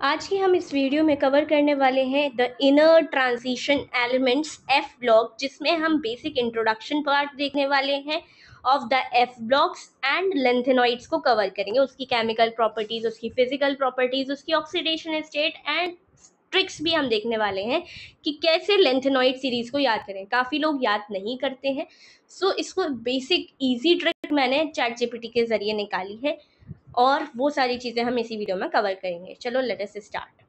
आज की हम इस वीडियो में कवर करने वाले हैं the inner transition elements F block, जिसमें हम बेसिक इंट्रोडक्शन पार्ट देखने वाले हैं of the F blocks and lanthanoids को कवर करेंगे, उसकी केमिकल प्रॉपर्टीज, उसकी फिजिकल प्रॉपर्टीज, उसकी ऑक्सीडेशन स्टेट एंड ट्रिक्स भी हम देखने वाले हैं कि कैसे लेंथेनॉइड सीरीज को याद करें। काफ़ी लोग याद नहीं करते हैं, सो इसको बेसिक इजी ट्रिक मैंने चैट जीपीटी के जरिए निकाली है और वो सारी चीज़ें हम इसी वीडियो में कवर करेंगे। चलो let us start.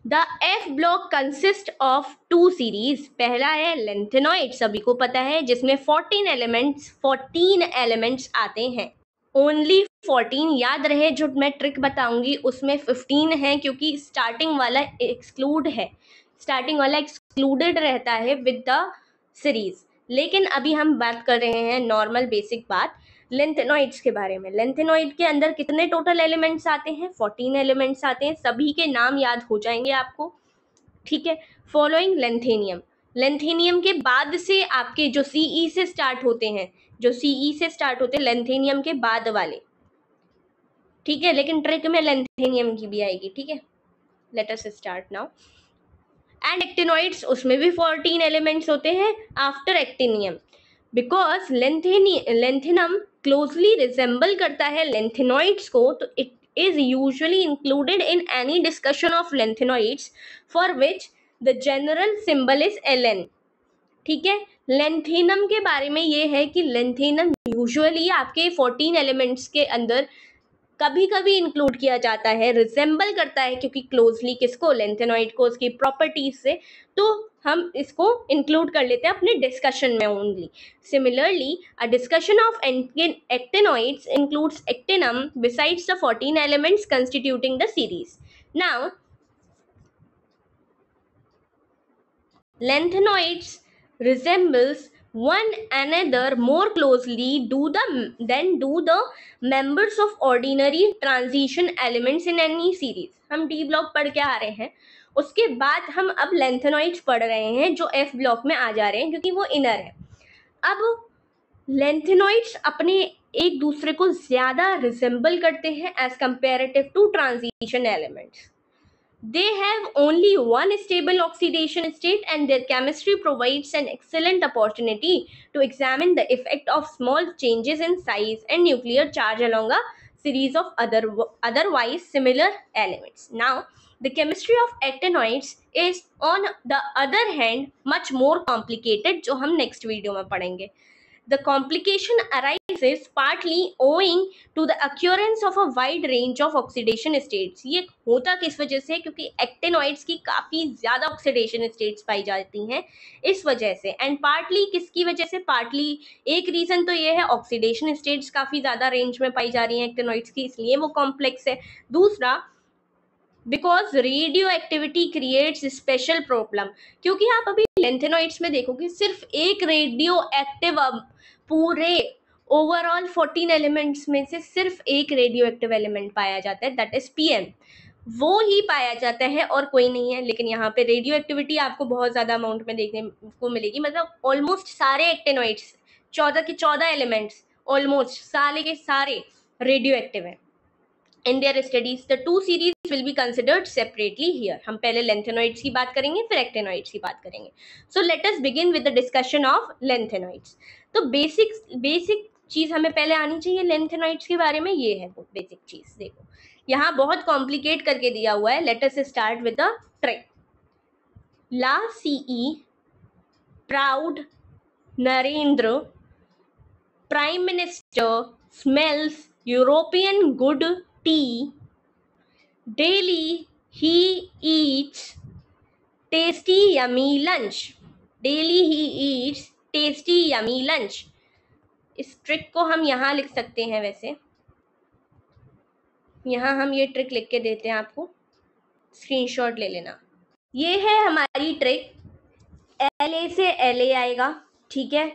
The F block consist of two series. पहला है लेंथेनॉइड, सभी को पता है, जिसमें 14 एलिमेंट्स आते हैं। ओनली 14 याद रहे, जो मैं ट्रिक बताऊंगी उसमें 15 है, क्योंकि स्टार्टिंग वाला एक्सक्लूड है, स्टार्टिंग वाला एक्सक्लूडेड रहता है विद द सीरीज। लेकिन अभी हम बात कर रहे हैं नॉर्मल बेसिक बात लेंथेनॉइड्स के बारे में। लेंथेनॉइड के अंदर कितने टोटल एलिमेंट्स आते हैं? 14 एलिमेंट्स आते हैं। सभी के नाम याद हो जाएंगे आपको, ठीक है। Following lanthanum. लेंथेनियम के बाद से आपके जो सीई से स्टार्ट होते हैं, जो सीई से स्टार्ट होते हैं लेंथेनियम के बाद वाले, ठीक है। लेकिन ट्रिक में लेंथेनियम की भी आएगी, ठीक है। Late us start now. And actinoids, उसमें भी 14 एलिमेंट्स होते हैं after actinium, because lanthanum closely resemble करता है लेंथेनॉइड्स को, तो it is usually included in any discussion of lengthenoids for which the general symbol is Ln, ठीक है। लेंथेनम के बारे में ये है कि लेंथेनम यूजुअली आपके 14 एलिमेंट्स के अंदर कभी कभी इंक्लूड किया जाता है, रिजेंबल करता है, क्योंकि क्लोजली किसको? लेंथेनॉइड को, उसकी प्रॉपर्टीज से, तो हम इसको इंक्लूड कर लेते हैं अपने डिस्कशन में only. Similarly a discussion of actinoids includes actinium besides the 14 elements constituting the series. Now lengthenoids resembles one another more closely than do the members of ordinary transition elements in any series। हम D block पढ़ के आ रहे हैं, उसके बाद हम अब lengthenoids पढ़ रहे हैं जो एफ ब्लॉक में आ जा रहे हैं, क्योंकि वो इनर है। अब लेंथेनॉइड्स अपने एक दूसरे को ज्यादा रिजेंबल करते हैं as comparative to transition elements. They have only one stable oxidation state, and their chemistry provides an excellent opportunity to examine the effect of small changes in size and nuclear charge along a series of otherwise similar elements. Now, the chemistry of actinoids is on the other hand much more complicated, जो हम next video में पढ़ेंगे। The complication arises partly owing to the occurrence of a wide range of oxidation states। ये होता किस वजह से? क्योंकि एक्टिनॉइड्स की काफ़ी ज़्यादा ऑक्सीडेशन स्टेट्स पाई जाती हैं इस वजह से। एंड पार्टली किसकी वजह से? पार्टली एक रीज़न तो ये है ऑक्सीडेशन स्टेट्स काफ़ी ज़्यादा रेंज में पाई जा रही हैं एक्टिनॉइड्स की, इसलिए वो कॉम्प्लेक्स है। दूसरा, because radio activity creates special problem, क्योंकि आप अभी लेंथेनॉइड्स में देखोगे सिर्फ एक रेडियो एक्टिव, पूरे ओवरऑल 14 एलिमेंट्स में से सिर्फ एक रेडियो एक्टिव एलिमेंट पाया जाता है, दैट इज पीएम। वो ही पाया जाता है और कोई नहीं है। लेकिन यहाँ पे रेडियो एक्टिविटी आपको बहुत ज़्यादा अमाउंट में देखने को मिलेगी, मतलब ऑलमोस्ट सारे एक्टिनॉइड्स, 14 के 14 एलिमेंट्स ऑलमोस्ट सारे के सारे रेडियो एक्टिव है। In their studies, the two series will be considered separately here. हम पहले lengthenoids की बात करेंगे, फिर actinoids की बात करेंगे। So let us begin with the discussion of lengthenoids. तो basic चीज हमें पहले आनी चाहिए lengthenoids के बारे में, ये है वो basic चीज। देखो यहाँ बहुत कॉम्प्लिकेट करके दिया हुआ है। Let us start with the trick. La CE, proud Narendra, Prime Minister, smells European good tea. Daily he eats tasty yummy lunch. Daily he eats tasty yummy lunch. इस ट्रिक को हम यहाँ लिख सकते हैं, वैसे यहाँ हम ये ट्रिक लिख के देते हैं आपको, स्क्रीनशॉट ले लेना। ये है हमारी ट्रिक। LA से LA आएगा, ठीक है।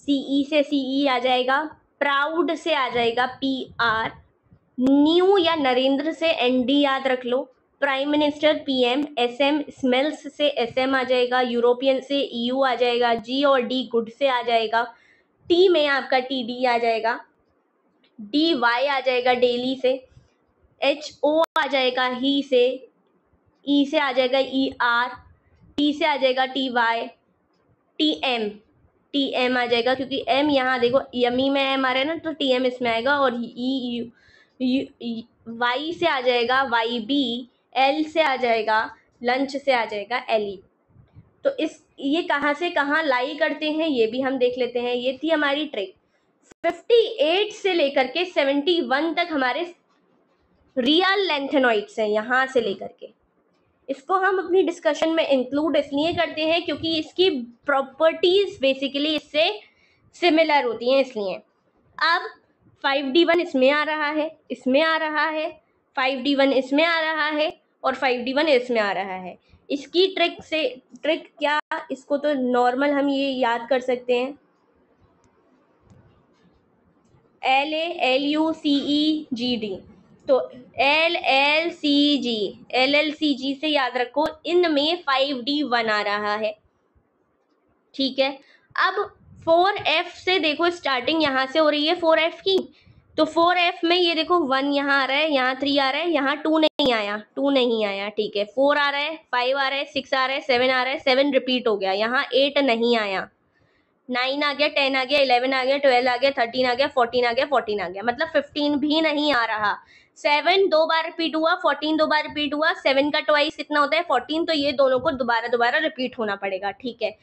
CE से CE आ जाएगा, प्राउड से आ जाएगा PR, न्यू या नरेंद्र से ND याद रख लो, prime minister PM, SM smells से SM आ जाएगा, यूरोपियन से EU आ जाएगा, G और D गुड से आ जाएगा, T में आपका TD आ जाएगा, DY आ जाएगा डेली से, HO आ जाएगा ही से, E से आ जाएगा ER, T से आ जाएगा TY, TM आ जाएगा, क्योंकि M यहाँ देखो यमी में M आ रहा है ना, तो TM इसमें आएगा। और Y से आ जाएगा YB, L से आ जाएगा लंच से आ जाएगा LE। तो ये कहाँ से कहाँ लाई करते हैं ये भी हम देख लेते हैं। ये थी हमारी ट्रिक। 58 से लेकर के 71 तक हमारे रियल लेंथेनॉइड्स हैं, यहाँ से लेकर के। इसको हम अपनी डिस्कशन में इंक्लूड इसलिए करते हैं क्योंकि इसकी प्रॉपर्टीज बेसिकली इससे सिमिलर होती हैं, इसलिए। अब 5D1 इसमें आ रहा है, इसमें आ रहा है, 5D1 इसमें आ रहा है और 5D1 इसमें आ रहा है। इसकी ट्रिक क्या, इसको तो नॉर्मल हम ये याद कर सकते हैं, LALUCEGD। तो LLCG से याद रखो, इनमें 5D1 आ रहा है, ठीक है। अब 4F से देखो स्टार्टिंग यहाँ से हो रही है 4F की, तो 4F में ये देखो 1 यहाँ आ रहा है, यहाँ 3 आ रहा है, यहाँ 2 नहीं आया, ठीक है। 4 आ रहा है, 5 आ रहा है, 6 आ रहा है, 7 आ रहा है, 7 रिपीट हो गया, यहाँ 8 नहीं आया, 9 आ गया, 10 आ गया, 11 आ गया, 12 आ गया, 13 आ गया, 14 आ गया, 14 आ गया, मतलब 15 भी नहीं आ रहा। 7 2 बार रिपीट हुआ, 14 2 बार रिपीट हुआ, 7 का ट्वाइस कितना होता है 14, तो ये दोनों को दोबारा रिपीट होना पड़ेगा, ठीक है।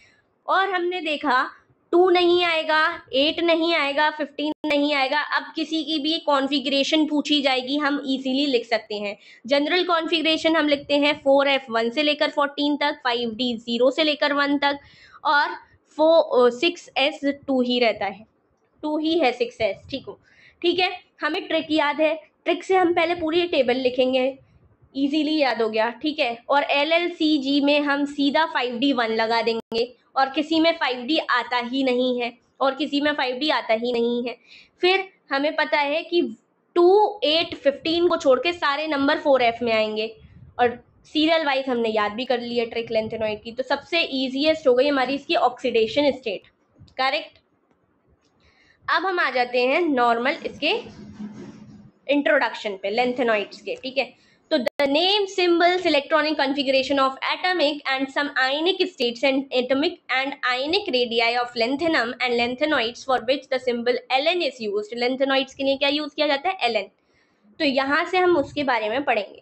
और हमने देखा 2 नहीं आएगा, 8 नहीं आएगा, 15 नहीं आएगा। अब किसी की भी कॉन्फ़िगरेशन पूछी जाएगी, हम इजीली लिख सकते हैं। जनरल कॉन्फ़िगरेशन हम लिखते हैं 4F 1 से लेकर 14 तक, 5D 0 से लेकर 1 तक, और 6S 2 ही रहता है, 2 ही है 6S, ठीक है। हमें ट्रिक याद है, ट्रिक से हम पहले पूरी टेबल लिखेंगे, इजीली याद हो गया, ठीक है। और LLCG में हम सीधा 5D1 लगा देंगे, और किसी में 5D आता ही नहीं है, और किसी में 5D आता ही नहीं है। फिर हमें पता है कि 2 8 15 को छोड़ के सारे नंबर 4F में आएंगे, और सीरियल वाइज हमने याद भी कर लिया ट्रिक लेंथेनॉइड की। तो सबसे ईजीएस्ट हो गई हमारी इसकी ऑक्सीडेशन स्टेट, करेक्ट। अब हम आ जाते हैं नॉर्मल इसके इंट्रोडक्शन पे लेंथेनॉइड्स के, ठीक है। तो the name, symbols, electronic configuration of atomic and some ionic states and atomic and ionic radii of lanthanum and lanthanoids for which the symbol Ln is used. Lanthanoids के लिए क्या use किया जाता है, Ln। तो यहाँ से हम उसके बारे में पढ़ेंगे।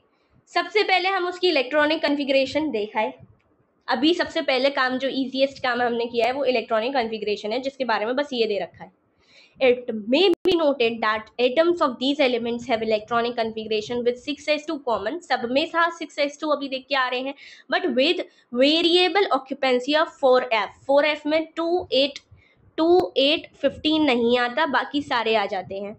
सबसे पहले हम उसकी इलेक्ट्रॉनिक कॉन्फ़िगरेशन देखा है। अभी सबसे पहले काम, जो इजीएस्ट काम हमने किया है वो इलेक्ट्रॉनिक कॉन्फ़िगरेशन है, जिसके बारे में बस ये दे रखा है। It may be noted that atoms of these elements have electronic configuration with 6s2 common. सब में था 6s2 अभी देख के आ रहे हैं, but with variable occupancy of 4f। 4f में 2 8 15 नहीं आता, बाकी सारे आ जाते हैं।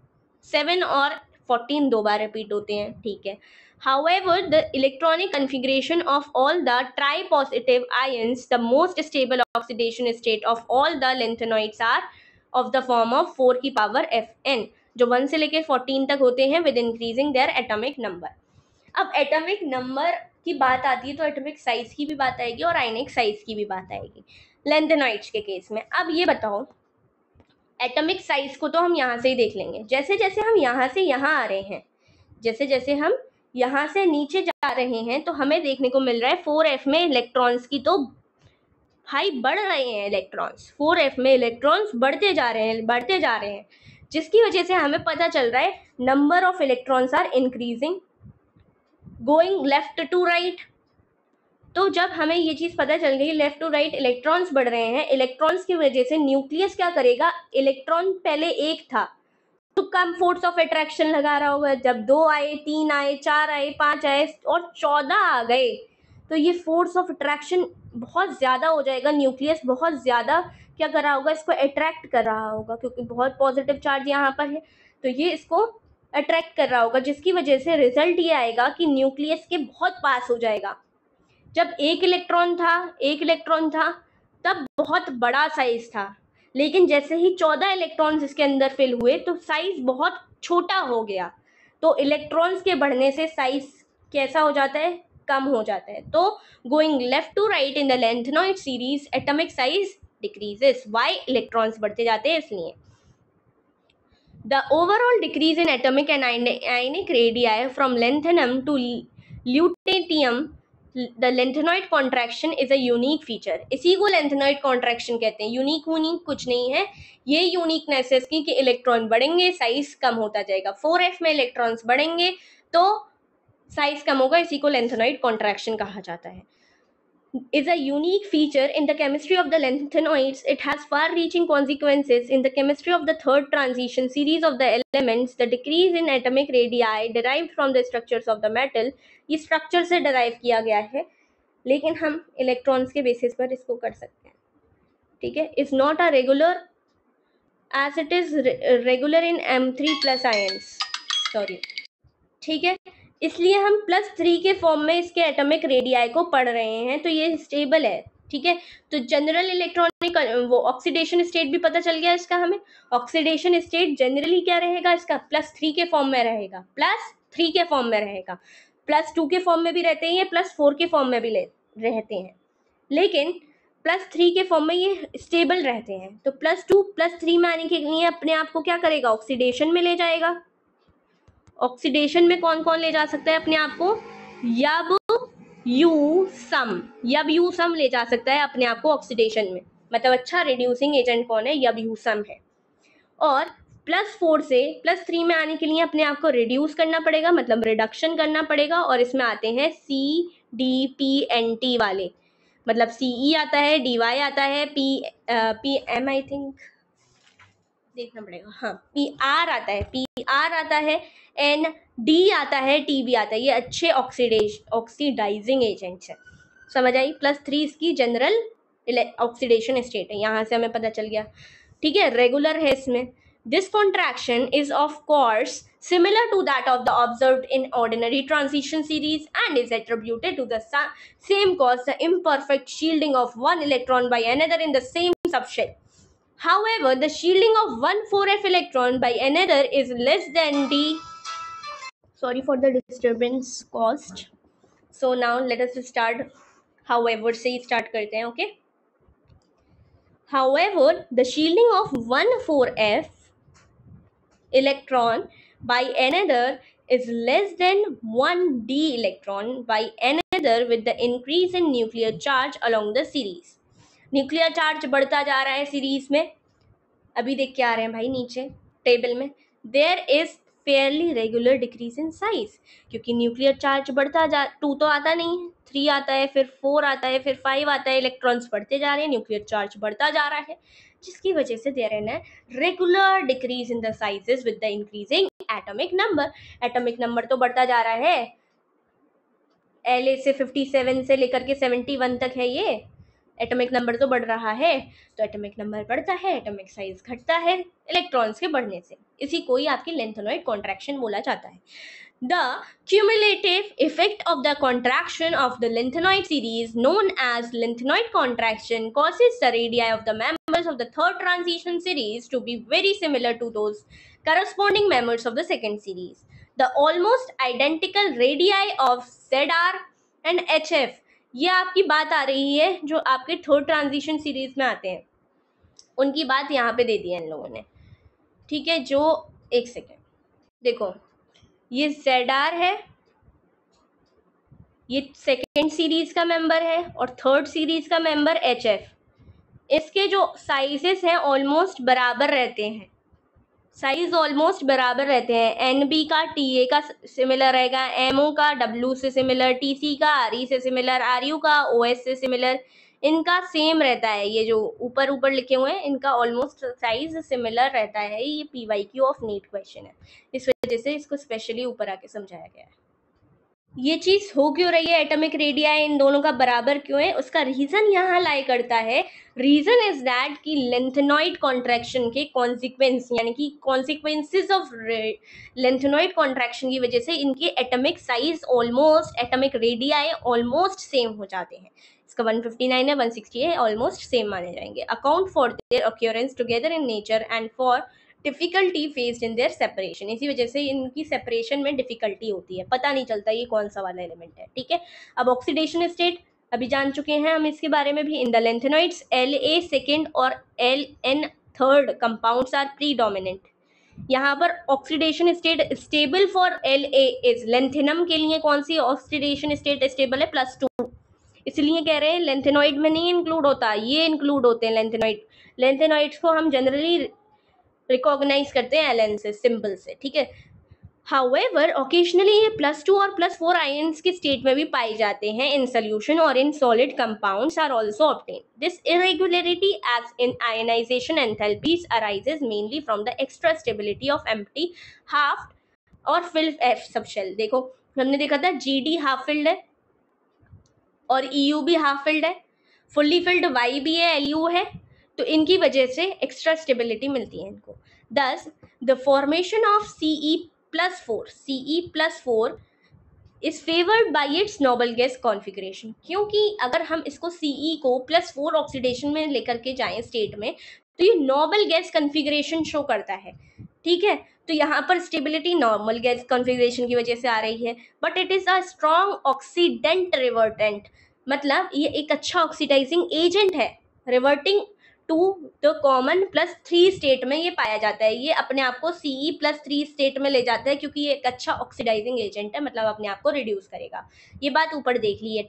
7 और 14 दो बार रिपीट होते हैं, ठीक है। However, the electronic configuration of all the tripositive ions, the most stable oxidation state of all the lanthanoids are of the form of 4 की पावर Fn, जो 1 से लेकर 14 तक होते हैं with increasing their atomic number। अब एटॉमिक नंबर की बात आती है तो एटॉमिक साइज की भी बात आएगी और आयनिक साइज की भी बात आएगी लेंथेनॉइड्स के केस में। अब ये बताओ, एटॉमिक साइज को तो हम यहाँ से ही देख लेंगे। जैसे जैसे हम यहाँ से यहाँ आ रहे हैं, जैसे जैसे हम यहाँ से नीचे जा रहे हैं, तो हमें देखने को मिल रहा है 4F में इलेक्ट्रॉन्स की तो भाई बढ़ रहे हैं इलेक्ट्रॉन्स, 4F में इलेक्ट्रॉन्स बढ़ते जा रहे हैं, जिसकी वजह से हमें पता चल रहा है number of electrons are increasing going left to right. तो जब हमें ये चीज़ पता चल गई लेफ्ट टू राइट इलेक्ट्रॉन्स बढ़ रहे हैं, इलेक्ट्रॉन्स की वजह से न्यूक्लियस क्या करेगा, इलेक्ट्रॉन पहले एक था तो कम फोर्स ऑफ अट्रैक्शन लगा रहा होगा, जब 2 आए, 3 आए, 4 आए, 5 आए और 14 आ गए, तो ये फोर्स ऑफ अट्रैक्शन बहुत ज़्यादा हो जाएगा। न्यूक्लियस बहुत ज़्यादा क्या कर रहा होगा, इसको अट्रैक्ट कर रहा होगा, क्योंकि बहुत पॉजिटिव चार्ज यहाँ पर है, तो ये इसको अट्रैक्ट कर रहा होगा, जिसकी वजह से रिजल्ट ये आएगा कि न्यूक्लियस के बहुत पास हो जाएगा। जब एक इलेक्ट्रॉन था तब बहुत बड़ा साइज था, लेकिन जैसे ही 14 इलेक्ट्रॉन्स इसके अंदर फिल हुए तो साइज बहुत छोटा हो गया। तो इलेक्ट्रॉन्स के बढ़ने से साइज कैसा हो जाता है, कम हो जाता है। तो going left to right in the lanthanoid series atomic size decreases. Why, electrons बढ़ते जाते हैं इसलिए। The overall decrease in atomic and ionic radii from lanthanum to lutetium, the lanthanide contraction is a unique feature. इसी को lanthanide contraction कहते हैं. Unique कुछ नहीं है, ये यूनिकनेस है इसकी कि इलेक्ट्रॉन बढ़ेंगे, साइज कम होता जाएगा. 4f में इलेक्ट्रॉन्स बढ़ेंगे तो साइज कम होगा, इसी को lanthanide contraction कहा जाता है. Is a unique feature in the chemistry of the lanthanoids. It has far-reaching consequences in the chemistry of the third transition series of the elements. The decrease in atomic radii derived from the structures of the metal, ये structure से derive किया गया है, लेकिन हम electrons के basis पर इसको कर सकते हैं. ठीक है, is not a regular as it is regular in M3 plus ions. Sorry. ठीक है, इसलिए हम +3 के फॉर्म में इसके एटॉमिक रेडियाई को पढ़ रहे हैं, तो ये स्टेबल है. ठीक है, तो जनरल इलेक्ट्रॉनिक वो ऑक्सीडेशन स्टेट भी पता चल गया इसका हमें. ऑक्सीडेशन स्टेट जनरली क्या रहेगा इसका, +3 के फॉर्म में रहेगा. +3 के फॉर्म में रहेगा, +2 के फॉर्म में भी रहते हैं, +4 के फॉर्म में भी रहते हैं, लेकिन +3 के फॉर्म में ये स्टेबल रहते हैं. तो +2 +3 में आने के लिए अपने आप को क्या करेगा, ऑक्सीडेशन में ले जाएगा. ऑक्सीडेशन में कौन कौन ले जा सकता है अपने आप को, यब-यू-सम ले जा सकता है अपने आप को ऑक्सीडेशन में. मतलब अच्छा रिड्यूसिंग एजेंट कौन है, यब-यू-सम है. और +4 से +3 में आने के लिए अपने आप को रिड्यूस करना पड़ेगा, मतलब रिडक्शन करना पड़ेगा. और इसमें आते हैं CDPNT वाले, मतलब CE आता है, DY आता है, PM आई थिंक देखना पड़ेगा, हाँ PR आता है, PR आता है, ND आता है, TB आता है. ये अच्छे ऑक्सीडाइजिंग एजेंट्स हैं. समझ आई. +3 इसकी जनरल ऑक्सीडेशन स्टेट है, यहाँ से हमें पता चल गया. ठीक है, रेगुलर है इसमें. This contraction is of course similar to that of the observed in ordinary transition series and is attributed to the same cause, the imperfect shielding of one electron by another in the same subshell. However, the shielding of one 4f electron by another is less than the, sorry for the disturbance caused. So now let us start. However से ही start करते हैं. Okay. However, the shielding of one 4f electron by another is less than 1d electron by another with the increase in nuclear charge along the series. Nuclear charge बढ़ता जा रहा है series में. अभी देख के आ रहे हैं भाई नीचे टेबल में. There is fairly regular decrease in size, क्योंकि न्यूक्लियर चार्ज बढ़ता जा, 2 तो आता नहीं है, 3 आता है, फिर 4 आता है, फिर 5 आता है. इलेक्ट्रॉन्स बढ़ते जा रहे हैं, न्यूक्लियर चार्ज बढ़ता जा रहा है, जिसकी वजह से there is regular decrease in the sizes with the increasing atomic number. Atomic number तो बढ़ता जा रहा है, LA से 57 से लेकर के 71 तक है. ये एटॉमिक नंबर तो बढ़ रहा है, तो एटॉमिक नंबर बढ़ता है, एटॉमिक साइज घटता है इलेक्ट्रॉन्स के बढ़ने से. इसी को ही आपकी lanthanide contraction बोला जाता है. The cumulative effect of the contraction of the lanthanide series, known as lanthanide contraction, causes the radii of the members of the third transition series to be very similar to those corresponding members of the second series. The almost identical radii of ZR and HF, ये आपकी बात आ रही है जो आपके third transition series में आते हैं, उनकी बात यहाँ पे दे दी है इन लोगों ने. ठीक है, जो एक सेकेंड देखो, ये ZR है, ये सेकेंड सीरीज का मेंबर है, और थर्ड सीरीज का मेंबर HF. इसके जो साइजेस हैं ऑलमोस्ट बराबर रहते हैं, साइज ऑलमोस्ट बराबर रहते हैं. NB का TA का सिमिलर रहेगा, MO का W से सिमिलर, TC का RE से सिमिलर, RU का OS से सिमिलर. इनका सेम रहता है. ये जो ऊपर ऊपर लिखे हुए हैं इनका ऑलमोस्ट साइज सिमिलर रहता है. ये PYQ ऑफ नीट क्वेश्चन है, इस वजह से इसको स्पेशली ऊपर आके समझाया गया है. ये चीज हो क्यों रही है, एटॉमिक रेडियाई इन दोनों का बराबर क्यों है, उसका रीजन यहाँ लाई करता है. रीजन इज दैट कि lanthanide कॉन्ट्रैक्शन के कॉन्सिक्वेंस, यानी कि कॉन्सिक्वेंसेज ऑफ lanthanide कॉन्ट्रैक्शन की वजह से इनके atomic size almost, atomic radii almost same हो जाते हैं. इसका 159 है, 160 है, ऑलमोस्ट सेम माने जाएंगे. Account for their occurrence together in nature and for difficulty faced in their separation. इसी वजह से इनकी सेपरेशन में डिफिकल्टी होती है, पता नहीं चलता ये कौन सा वाला एलिमेंट है. ठीक है, अब ऑक्सीडेशन स्टेट अभी जान चुके हैं हम इसके बारे में भी. In the lanthanoids LA second और LN third compounds are predominant. यहाँ पर oxidation state stable for La is, lanthanum के लिए कौन सी ऑक्सीडेशन स्टेट स्टेबल है? +2, इसलिए कह रहे हैं लेंथेनॉइड में नहीं इंक्लूड होता, ये इंक्लूड होते हैं लेंथेनॉइड। लेंथेनॉइड्स को हम जनरली रिकॉग्नाइज करते हैं एलन से, सिंबल से, ठीक है। However, occasionally ये +2 और +4 आयन्स के स्टेट में भी पाए जाते हैं in solution और in solid compounds are also obtained. This irregularity as in ionization enthalpies arises mainly from the extra stability of empty half और filled F subshell। देखो हमने देखा था GD हाफ फिल्ड है और EU भी हाफ फिल्ड है, फुल्ली फिल्ड Y भी है, LU है, तो इनकी वजह से एक्स्ट्रा स्टेबिलिटी मिलती है इनको। Thus, the formation of Ce+4 is favoured by its noble gas configuration, क्योंकि अगर हम इसको Ce को +4 ऑक्सीडेशन में लेकर के जाएं स्टेट में, तो ये नोबल गैस कॉन्फिगरेशन शो करता है, ठीक है। तो यहाँ पर स्टेबिलिटी नॉर्मल गैस कॉन्फिगरेशन की वजह से आ रही है, but it is a strong oxidant revertant, मतलब ये एक अच्छा ऑक्सीडाइजिंग एजेंट है। Reverting to the common +3 state में ये पाया जाता है, ये अपने आप को Ce+3 स्टेट में ले जाता है, क्योंकि ये एक अच्छा ऑक्सीडाइजिंग एजेंट है, मतलब अपने आप को रिड्यूस करेगा। ये बात ऊपर देख ली है।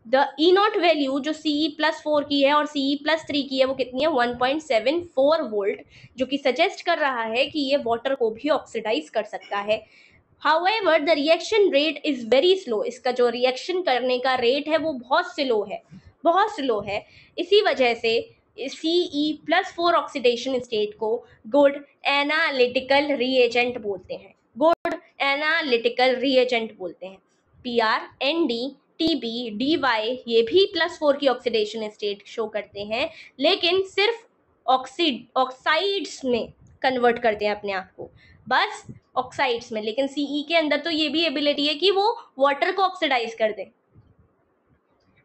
द E0 वैल्यू जो Ce+4 की है और Ce+3 की है वो कितनी है? 1.74 वोल्ट, जो कि सजेस्ट कर रहा है कि ये वाटर को भी ऑक्सीडाइज कर सकता है। However, the reaction rate is very slow, इसका जो रिएक्शन करने का रेट है वो बहुत स्लो है, बहुत स्लो है। इसी वजह से Ce+4 ऑक्सीडेशन स्टेट को गुड एनालिटिकल रिएजेंट बोलते हैं, गुड एनालिटिकल रिएजेंट बोलते हैं। Pr, Nd, Tb, Dy ये भी +4 की ऑक्सीडेशन स्टेट शो करते हैं, लेकिन सिर्फ ऑक्साइड्स में कन्वर्ट करते हैं अपने आप को, बस ऑक्साइड्स में। लेकिन Ce के अंदर तो ये भी एबिलिटी है कि वो वाटर को ऑक्सीडाइज कर दे,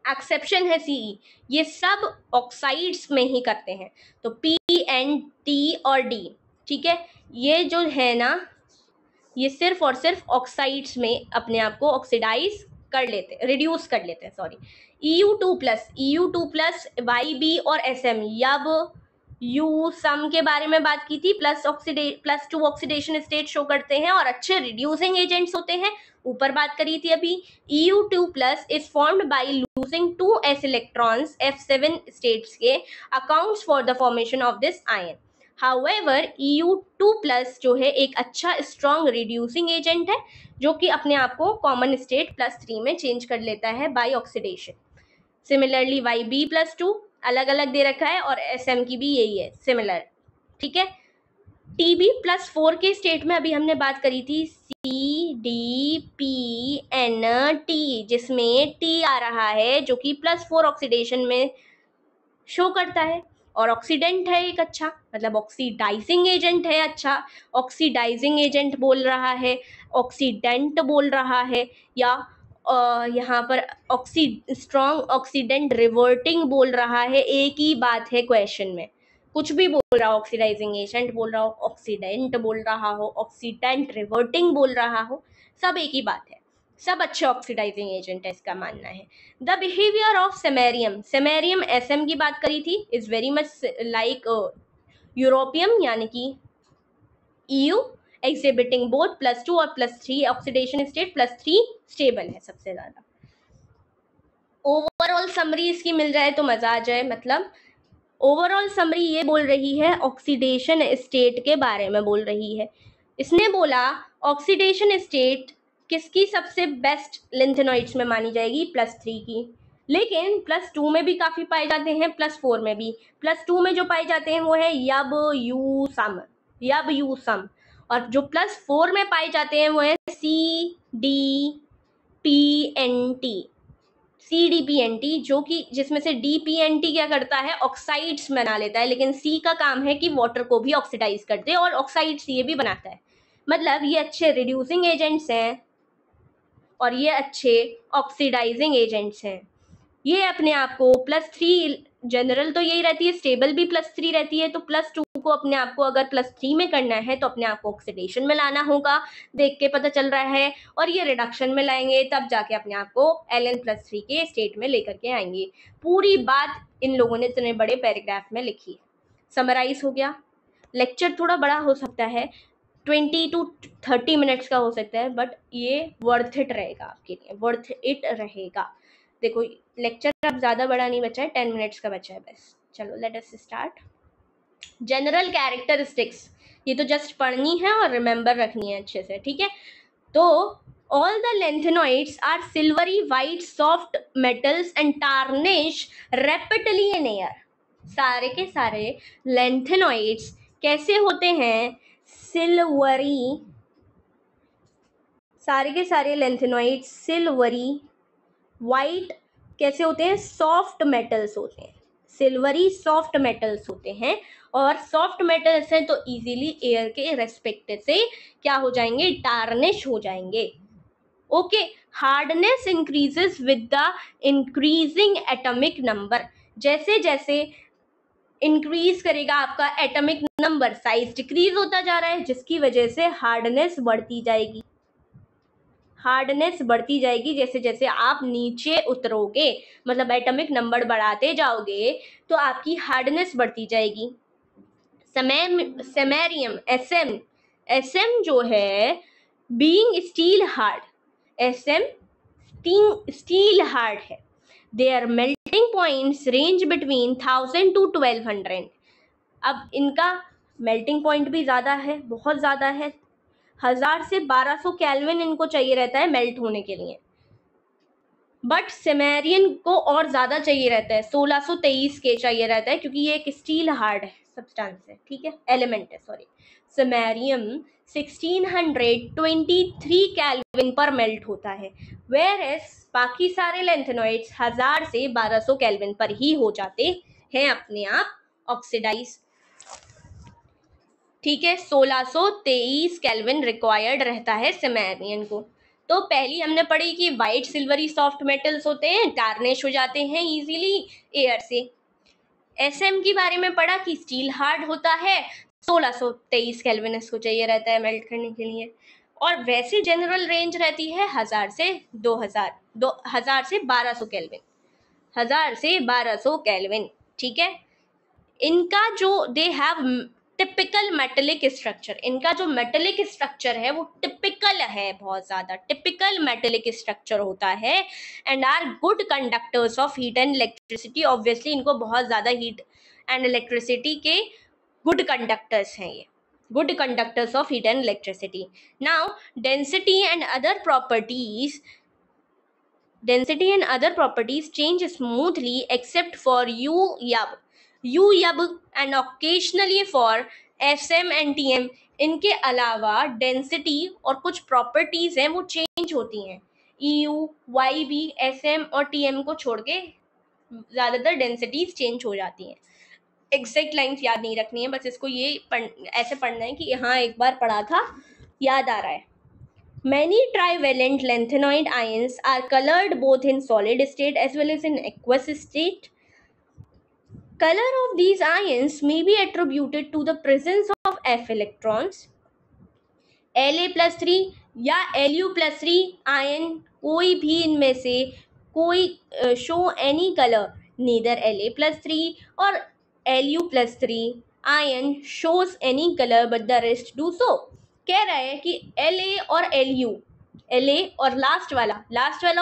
एक्सेप्शन है Ce, ये सब ऑक्साइड्स में ही करते हैं। तो P, N, T और D, ठीक है, ये जो है ना, ये सिर्फ और सिर्फ ऑक्साइड्स में अपने आप को ऑक्सीडाइज कर लेते, रिड्यूस कर लेते हैं, सॉरी। EU2+, YB और SM, अब यू सम के बारे में बात की थी, +2 ऑक्सीडेशन स्टेट शो करते हैं और अच्छे रिड्यूसिंग एजेंट्स होते हैं, ऊपर बात करी थी अभी। EU2+ is formed by losing 2s electrons F7 states के, accounts for the formation of this ion. However, EU2+ जो है एक अच्छा स्ट्रॉन्ग रिड्यूसिंग एजेंट है, जो कि अपने आप को कॉमन स्टेट +3 में चेंज कर लेता है बाय ऑक्सीडेशन। सिमिलरली YB+2 अलग अलग दे रखा है और SM की भी यही है, सिमिलर, ठीक है। TB+4 के स्टेट में अभी हमने बात करी थी CDPNT, जिसमें T आ रहा है जो कि +4 ऑक्सीडेशन में शो करता है और ऑक्सीडेंट है एक अच्छा, मतलब ऑक्सीडाइजिंग एजेंट है, अच्छा ऑक्सीडाइजिंग एजेंट बोल रहा है, ऑक्सीडेंट बोल रहा है, या यहाँ पर स्ट्रॉन्ग ऑक्सीडेंट रिवर्टिंग बोल रहा है, एक ही बात है क्वेश्चन में, कुछ भी बोल रहा हो, ऑक्सीडाइजिंग एजेंट बोल रहा हो, ऑक्सीडेंट बोल रहा हो, ऑक्सीडेंट रिवर्टिंग बोल रहा हो, सब एक ही बात है, सब अच्छे ऑक्सीडाइजिंग एजेंट है, इसका मानना है। The behaviour of samarium, samarium SM की बात करी थी, is very much like europium यानी कि EU, एग्जिबिटिंग बोथ +2 और +3 ऑक्सीडेशन स्टेट, +3 स्टेबल है सबसे ज्यादा। ओवरऑल समरी इसकी मिल जाए तो मजा आ जाए, मतलब ओवरऑल समरी ये बोल रही है, ऑक्सीडेशन स्टेट के बारे में बोल रही है। इसने बोला ऑक्सीडेशन स्टेट किसकी सबसे बेस्ट लिंथेनॉइड्स में मानी जाएगी? +3 की, लेकिन +2 में भी काफी पाए जाते हैं, +4 में भी। +2 में जो पाए जाते हैं वो है यब यू सम, यब यू सम, और जो +4 में पाए जाते हैं वो है CDPNT, CDPNT, जो कि जिसमें से DPNT क्या करता है? ऑक्साइड्स बना लेता है, लेकिन C का काम है कि वाटर को भी ऑक्सीडाइज कर दे और ऑक्साइड्स ये भी बनाता है, मतलब ये अच्छे रिड्यूसिंग एजेंट्स हैं और ये अच्छे ऑक्सीडाइजिंग एजेंट्स हैं। ये अपने आप को +3, जनरल तो यही रहती है, स्टेबल भी +3 रहती है, तो +2 को अपने आप को अगर +3 में करना है तो अपने आप को ऑक्सीडेशन में लाना होगा, देख के पता चल रहा है, और ये रिडक्शन में लाएंगे तब जाके अपने आप को Ln+3 के स्टेट में लेकर के आएंगे। पूरी बात इन लोगों ने इतने बड़े पैराग्राफ में लिखी है। समराइज हो गया। लेक्चर थोड़ा बड़ा हो सकता है, 20 to 30 मिनट्स का हो सकता है, बट ये वर्थ इट रहेगा आपके लिए, वर्थ इट रहेगा। देखो लेक्चर अब ज़्यादा बड़ा नहीं बचा है, 10 मिनट्स का बचा है बस। चलो let us start. General characteristics, ये तो जस्ट पढ़नी है और रिमेंबर रखनी है अच्छे से, ठीक है। तो all the lanthanoids are silvery white soft metals and tarnish rapidly in air। सारे के सारे lanthanoids कैसे होते हैं? सिल्वरी, सारे के सारे lanthanoids सिल्वरी वाइट कैसे होते हैं? सॉफ्ट मेटल्स होते हैं, सिल्वरी सॉफ्ट मेटल्स होते हैं। और सॉफ्ट मेटल्स हैं तो इजीली एयर के रेस्पेक्ट से क्या हो जाएंगे? टार्निश हो जाएंगे। Okay, hardness increases with the increasing atomic number. जैसे जैसे इंक्रीज करेगा आपका एटॉमिक नंबर, साइज डिक्रीज होता जा रहा है, जिसकी वजह से हार्डनेस बढ़ती जाएगी। हार्डनेस बढ़ती जाएगी जैसे जैसे आप नीचे उतरोगे, मतलब एटॉमिक नंबर बढ़ाते जाओगे तो आपकी हार्डनेस बढ़ती जाएगी। सेमेरियम एसएम जो है, being steel hard, SM steel hard है। Their melting points range between 1000 to 1200। अब इनका मेल्टिंग पॉइंट भी ज़्यादा है, बहुत ज़्यादा है, 1000 से 1200 केल्विन इनको चाहिए रहता है मेल्ट होने के लिए। बट सेमेरियन को और ज़्यादा चाहिए रहता है, 1623 के चाहिए रहता है, क्योंकि ये एक स्टील हार्ड है, सब्सटेंस है, ठीक है, एलिमेंट है, सॉरी। सेमेरियम 1623 केल्विन पर मेल्ट होता है, वेयर एज बाकी सारे लैंथेनॉइड्स 1000 से 1200 केल्विन पर ही हो जाते हैं अपने आप ऑक्सीडाइज, ठीक है। 1623 केल्विन रिक्वायर्ड रहता है सेमेरियन को। तो पहली हमने पढ़ी कि वाइट सिल्वरी सॉफ्ट मेटल्स होते हैं, टार्निश हो जाते हैं इजीली एयर से। एसएम के बारे में पढ़ा कि स्टील हार्ड होता है, 1623 केल्विन इसको चाहिए रहता है मेल्ट करने के लिए। और वैसे जनरल रेंज रहती है 1000 से 2000 से 1200 केल्विन, 1000 से 1200 केल्विन, ठीक है। इनका जो they have typical metallic structure, इनका जो मेटेलिक स्ट्रक्चर है वो टिपिकल है, बहुत ज़्यादा टिपिकल मेटेलिक स्ट्रक्चर होता है। And are good conductors of heat and electricity, obviously इनको बहुत ज़्यादा हीट एंड इलेक्ट्रिसिटी के गुड कंडक्टर्स हैं ये, good conductors of heat and electricity. Now density and other properties, density and other properties change smoothly except for UUB and occasionally for SM and TM। इनके अलावा density और कुछ properties हैं वो change होती हैं, EU, YB, SM और TM को छोड़ के ज़्यादातर डेंसिटीज चेंज हो जाती हैं। एग्जैक्ट लाइन्स याद नहीं रखनी है, बस इसको ये ऐसे पढ़ना है कि हाँ एक बार पढ़ा था, याद आ रहा है। Many trivalent lanthanoid ions are colored both in solid state as well as in aqueous state. Color of these ions may be attributed to the presence of F electrons, La+3 या Lu+3 ion, कोई भी इनमें से कोई show any color, neither La+3 or Lu+3 ion shows any color but the rest do so। कह रहा है कि La और Lu, La और लास्ट वाला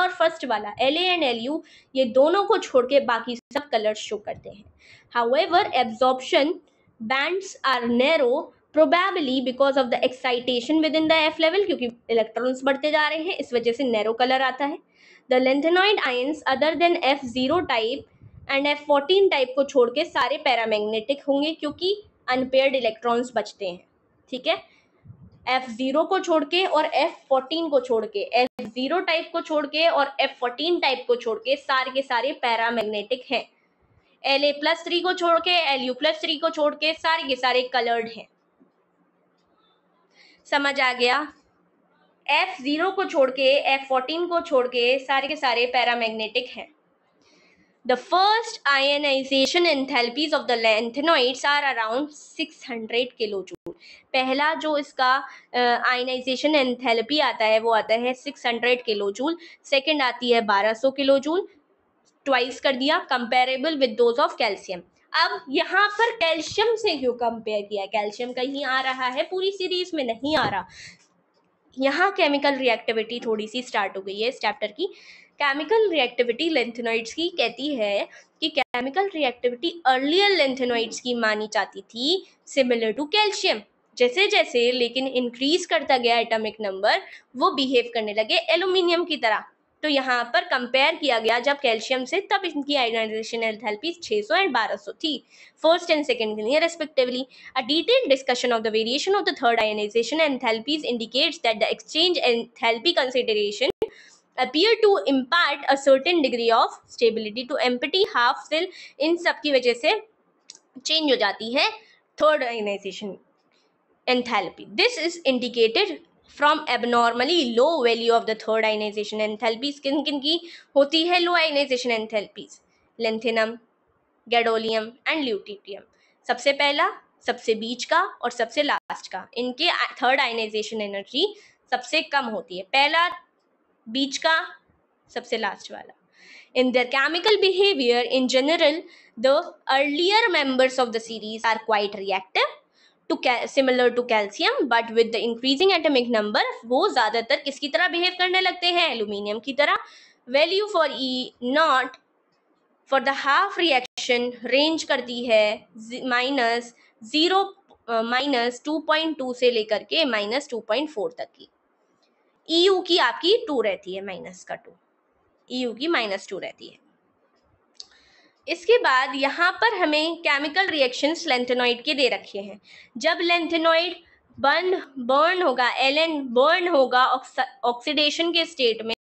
और फर्स्ट वाला, La एंड Lu, ये दोनों को छोड़ के बाकी सब कलर्स शो करते हैं। However, absorption bands are narrow probably because of the excitation within the F level, क्योंकि इलेक्ट्रॉन्स बढ़ते जा रहे हैं, इस वजह से नैरो कलर आता है। The lanthanoid ions other than F0 type and F14 type को छोड़ के सारे पैरामैग्नेटिक होंगे, क्योंकि अनपेयर्ड इलेक्ट्रॉन्स बचते हैं, ठीक है। F0 को छोड़ के और F14 को छोड़ के, F0 टाइप को छोड़ के और F14 टाइप को छोड़ के सारे के सारे पैरामैग्नेटिक हैं। La+3 को छोड़ के, Lu+3 को छोड़ के सारे के सारे कलर्ड हैं। समझ आ गया? F0 को छोड़ के, F14 को छोड़ के सारे के सारे पैरामैग्नेटिक हैं। The first ionization enthalpies of the lanthanoids are around 600 kilojoule. पहला जो इसका आयनाइजेशन एंथैल्पी आता है वो आता है 600 किलोजूल, सेकंड आती है 1200 किलोजूल, ट्वाइस कर दिया, comparable with those of calcium. अब यहाँ पर कैल्शियम से क्यों कंपेयर किया? कैल्शियम कहीं आ रहा है, पूरी सीरीज में नहीं आ रहा। यहाँ केमिकल रिएक्टिविटी थोड़ी सी स्टार्ट हो गई है इस चैप्टर की। केमिकल रिएक्टिविटी लेंथेनॉइड्स की कहती है कि केमिकल रिएक्टिविटी अर्लियर लेंथेनॉइड्स की मानी जाती थी सिमिलर टू कैल्शियम। जैसे जैसे लेकिन इंक्रीज करता गया एटॉमिक नंबर, वो बिहेव करने लगे एल्यूमिनियम की तरह। तो यहाँ पर कंपेयर किया गया जब कैल्शियम से, तब इनकी आयोनाइजेशन एंथैल्पी 600 और 1200 थी, फर्स्ट एंड सेकंड के लिए respectively. A detailed discussion of the variation of the third ionization enthalpies indicates that the exchange enthalpy consideration appear to impart a certain degree of stability to empty half cell। इन सब की वजह से change हो जाती है third ionization enthalpy. This is indicated from abnormally low value of the third ionization enthalpies। किन किन की होती है low ionization enthalpies? Lanthanum, gadolinium and lutetium. सबसे पहला, सबसे बीच का और सबसे लास्ट का, इनके थर्ड आयनाइजेशन एनर्जी सबसे कम होती है। पहला, बीच का, सबसे लास्ट वाला। In their chemical behavior in general, the earlier members of the series are quite reactive to similar to calcium, but with the increasing atomic number वो ज़्यादातर किसकी तरह बिहेव करने लगते हैं? एल्यूमिनियम की तरह। Value for E not for the half reaction range करती है -2.2 से लेकर के -2.4 तक की। EU की आपकी 2 रहती है, -2 EU की -2 रहती है। इसके बाद यहाँ पर हमें केमिकल रिएक्शंस लेंथेनॉइड के दे रखे हैं। जब लेंथेनॉइड बर्न होगा, Ln बर्न होगा ऑक्सीडेशन के स्टेट में,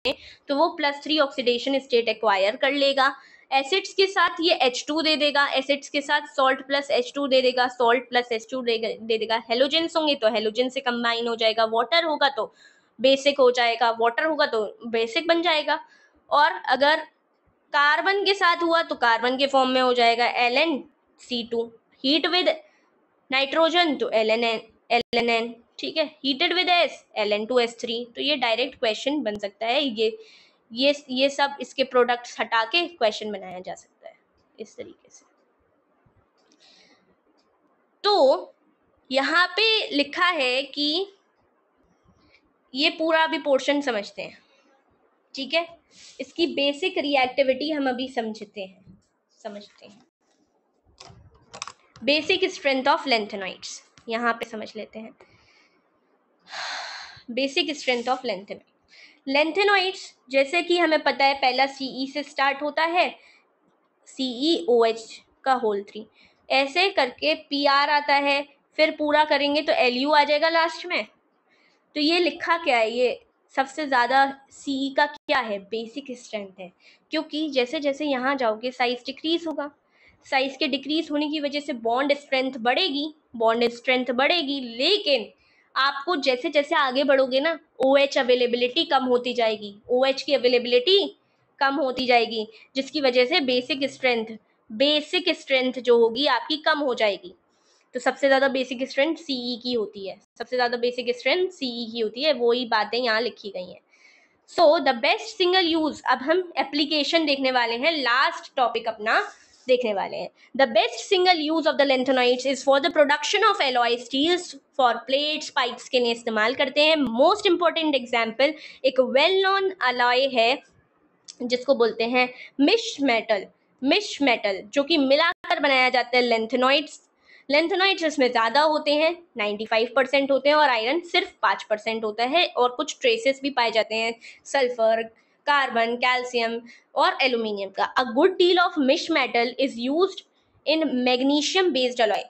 तो वो +3 ऑक्सीडेशन स्टेट एक्वायर कर लेगा। एसिड्स के साथ ये H2 दे देगा, एसिड्स के साथ सॉल्ट प्लस H2 दे देगा, सॉल्ट प्लस H2 दे देगा। हेलोजेंस होंगे तो हेलोजन से कंबाइन हो जाएगा, वाटर होगा तो बेसिक हो जाएगा, वाटर होगा तो बेसिक बन जाएगा। और अगर कार्बन के साथ हुआ तो कार्बन के फॉर्म में हो जाएगा LnC2। हीट विद नाइट्रोजन तो LnN, ठीक है। Heated with S Ln2S3। तो ये डायरेक्ट क्वेश्चन बन सकता है, ये सब इसके प्रोडक्ट्स हटा के क्वेश्चन बनाया जा सकता है इस तरीके से। तो यहाँ पे लिखा है कि ये पूरा भी पोर्शन समझते हैं, ठीक है। इसकी बेसिक रिएक्टिविटी हम अभी समझते हैं। बेसिक स्ट्रेंथ ऑफ लेंथेनॉइड्स यहाँ पे समझ लेते हैं। बेसिक स्ट्रेंथ ऑफ लेंथेनॉइड्स जैसे कि हमें पता है पहला CE से स्टार्ट होता है, CeOH का होल 3, ऐसे करके PR आता है, फिर पूरा करेंगे तो Lu आ जाएगा लास्ट में। तो ये लिखा क्या है, ये सबसे ज़्यादा CE का क्या है? बेसिक स्ट्रेंथ है, क्योंकि जैसे जैसे यहाँ जाओगे साइज डिक्रीज होगा, साइज के डिक्रीज होने की वजह से बॉन्ड स्ट्रेंथ बढ़ेगी, लेकिन आपको जैसे जैसे आगे बढ़ोगे ना, OH अवेलेबिलिटी कम होती जाएगी, OH की अवेलेबिलिटी कम होती जाएगी, जिसकी वजह से बेसिक स्ट्रेंथ जो होगी आपकी कम हो जाएगी। तो सबसे ज़्यादा बेसिक स्ट्रेंथ CE की होती है, वही बातें यहाँ लिखी गई हैं। So the best single use, अब हम एप्लीकेशन देखने वाले हैं, लास्ट टॉपिक अपना देखने वाले हैं। The best single use of the lanthanoids is for the production of alloy steels for plates pipes के लिए इस्तेमाल करते हैं। मोस्ट इंपॉर्टेंट एग्जाम्पल एक वेल नोन अलॉय है जिसको बोलते हैं मिश मेटल, जो कि मिलाकर बनाया जाता है लेंथेनॉइड्स इसमें ज़्यादा होते हैं, 95% होते हैं, और आयरन सिर्फ 5% होता है, और कुछ ट्रेसेस भी पाए जाते हैं सल्फर, कार्बन, कैल्शियम और एल्यूमिनियम का। A good deal of misch metal is used in magnesium based alloy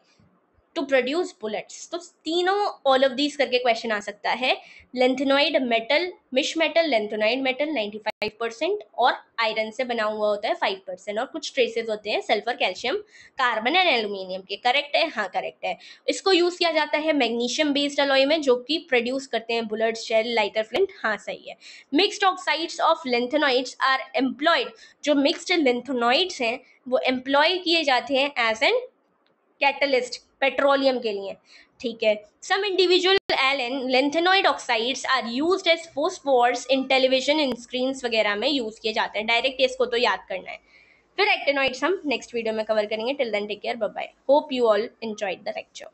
to produce bullets. तो तीनों ऑल ऑफ दीज करके क्वेश्चन आ सकता है। Lanthanoid metal, misch metal, lanthanoid metal 95% और आयरन से बना हुआ होता है 5%, और कुछ ट्रेसेस होते हैं sulphur, calcium, carbon and aluminium के। करेक्ट है? हाँ करेक्ट है। इसको यूज किया जाता है मैग्नीशियम बेस्ड अलॉय में, जो कि प्रोड्यूस करते हैं बुलेट, शेल, लाइटर फ्लिंट। हाँ सही है। Mixed oxides of lanthanoids are employed, जो मिक्स्ड लेंथेनॉइड्स हैं वो एम्प्लॉय किए जाते हैं एज एन कैटलिस्ट पेट्रोलियम के लिए, ठीक है। Some individual lanthanoid oxides are used as phosphors in television, in screens वगैरह में यूज किए जाते हैं। डायरेक्ट इसको तो याद करना है। फिर एक्टिनॉइड्स हम नेक्स्ट वीडियो में कवर करेंगे. Till then take care, bye bye. Hope you all enjoyed the lecture.